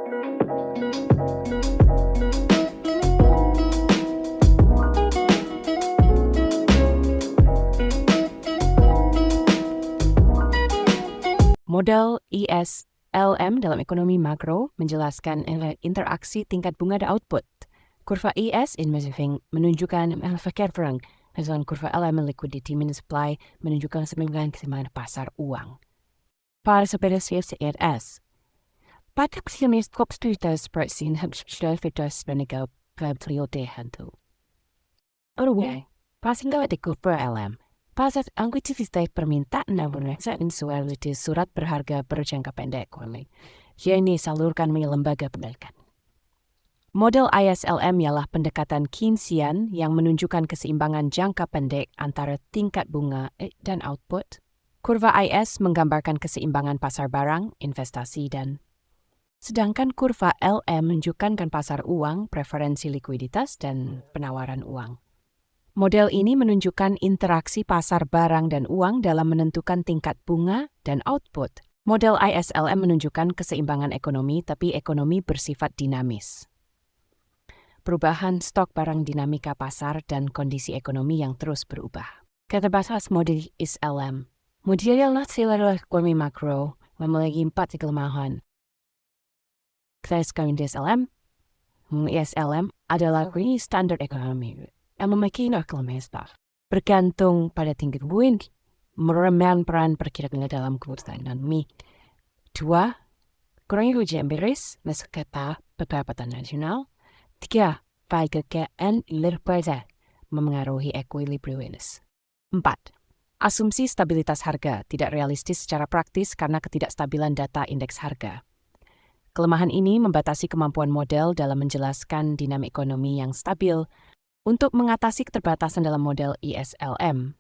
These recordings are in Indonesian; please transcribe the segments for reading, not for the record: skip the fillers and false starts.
Model ISLM dalam ekonomi makro menjelaskan interaksi tingkat bunga dan output. Kurva IS menunjukkan verkehrsverang, dan kurva LM liquidity minus supply menunjukkan keseimbangan pasar uang. Para seperti CFS, pada skop studies persin habsdah fitas benega periode hantu. Orangnya, pasang di kurva LM. Pasar angkutan permintaan dan pemeriksaan surat berharga berjangka pendek ekonomi, yang disalurkan melalui lembaga pendidikan. Model ISLM ialah pendekatan Keynesian yang menunjukkan keseimbangan jangka pendek antara tingkat bunga dan output. Kurva IS menggambarkan keseimbangan pasar barang, investasi, dan sedangkan kurva LM menunjukkan pasar uang, preferensi likuiditas, dan penawaran uang. Model ini menunjukkan interaksi pasar barang dan uang dalam menentukan tingkat bunga dan output. Model ISLM menunjukkan keseimbangan ekonomi, tapi ekonomi bersifat dinamis. Perubahan stok barang, dinamika pasar, dan kondisi ekonomi yang terus berubah. Kata bahasa model ISLM. Model nasional ekonomi makro memiliki 4 kelemahan. Kata ISLM adalah standar ekonomi yang memiliki kelemahan bergantung pada tingkat bunga, meremehkan peran perkiraan dalam keputusan ekonomi. 2. Kurangnya ujian empiris, kata pendapatan nasional. 3. Kekayaan likuiditas memengaruhi equilibrium. 4. Asumsi stabilitas harga tidak realistis secara praktis karena ketidakstabilan data indeks harga. Kelemahan ini membatasi kemampuan model dalam menjelaskan dinamik ekonomi yang stabil. Untuk mengatasi keterbatasan dalam model ISLM,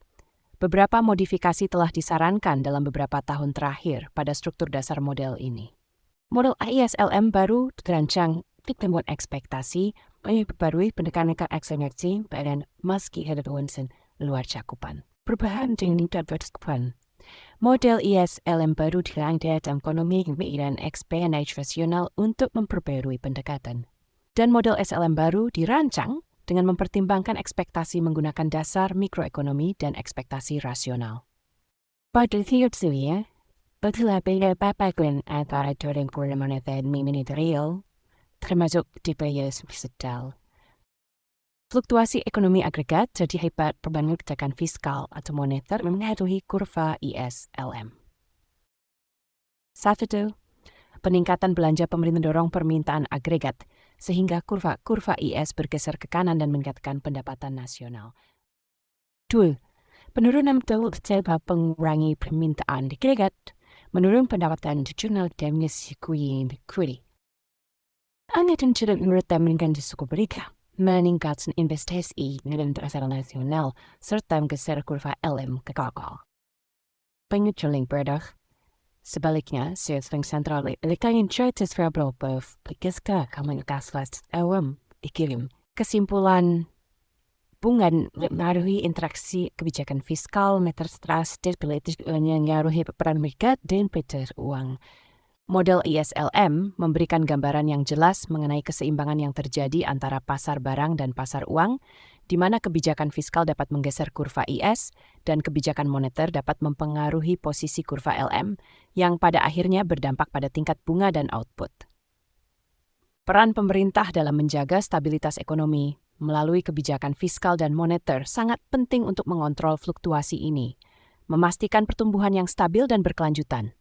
beberapa modifikasi telah disarankan dalam beberapa tahun terakhir pada struktur dasar model ini. Model ISLM baru dirancang untuk membuat ekspektasi memperbarui pendekatan ekspektasi dan meski ada luar cakupan. Perubahan yang didapat model ISLM baru dirancang dalam ekonomi dan ekspansi rasional untuk memperbarui pendekatan. Dan model SLM baru dirancang dengan mempertimbangkan ekspektasi menggunakan dasar mikroekonomi dan ekspektasi rasional. Pada teorinya, berbeda perbedaan antara teori moneter dan real, termasuk tipe digital. Fluktuasi ekonomi agregat jadi hebat perbanding kebijakan fiskal atau moneter mempengaruhi kurva ISLM. 1. Peningkatan belanja pemerintah mendorong permintaan agregat, sehingga kurva IS bergeser ke kanan dan meningkatkan pendapatan nasional. 2. Penurunan sebab pengurangi permintaan agregat, menurun pendapatan nasional dan menyusui likuidi. Anggaran tidak meningkatkan suku bunga, meningkatkan investasi dalam pasar nasional, serta menggeser kurva LM ke gagal. Pengecualian berdah. Sebaliknya, bank sentral letakkan chartes variabel bergeser komunikasi dikirim. Kesimpulan bunga mengaruhi interaksi kebijakan fiskal, meterstras, stabilitas yang mengaruhi peran mereka dan peter uang. Model ISLM memberikan gambaran yang jelas mengenai keseimbangan yang terjadi antara pasar barang dan pasar uang, di mana kebijakan fiskal dapat menggeser kurva IS dan kebijakan moneter dapat mempengaruhi posisi kurva LM yang pada akhirnya berdampak pada tingkat bunga dan output. Peran pemerintah dalam menjaga stabilitas ekonomi melalui kebijakan fiskal dan moneter sangat penting untuk mengontrol fluktuasi ini, memastikan pertumbuhan yang stabil dan berkelanjutan.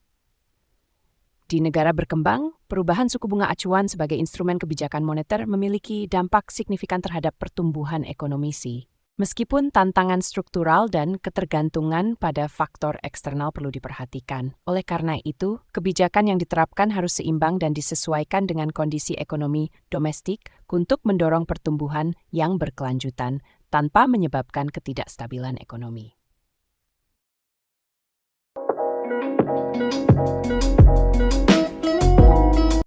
Di negara berkembang, perubahan suku bunga acuan sebagai instrumen kebijakan moneter memiliki dampak signifikan terhadap pertumbuhan ekonomi. Meskipun tantangan struktural dan ketergantungan pada faktor eksternal perlu diperhatikan. Oleh karena itu, kebijakan yang diterapkan harus seimbang dan disesuaikan dengan kondisi ekonomi domestik untuk mendorong pertumbuhan yang berkelanjutan tanpa menyebabkan ketidakstabilan ekonomi.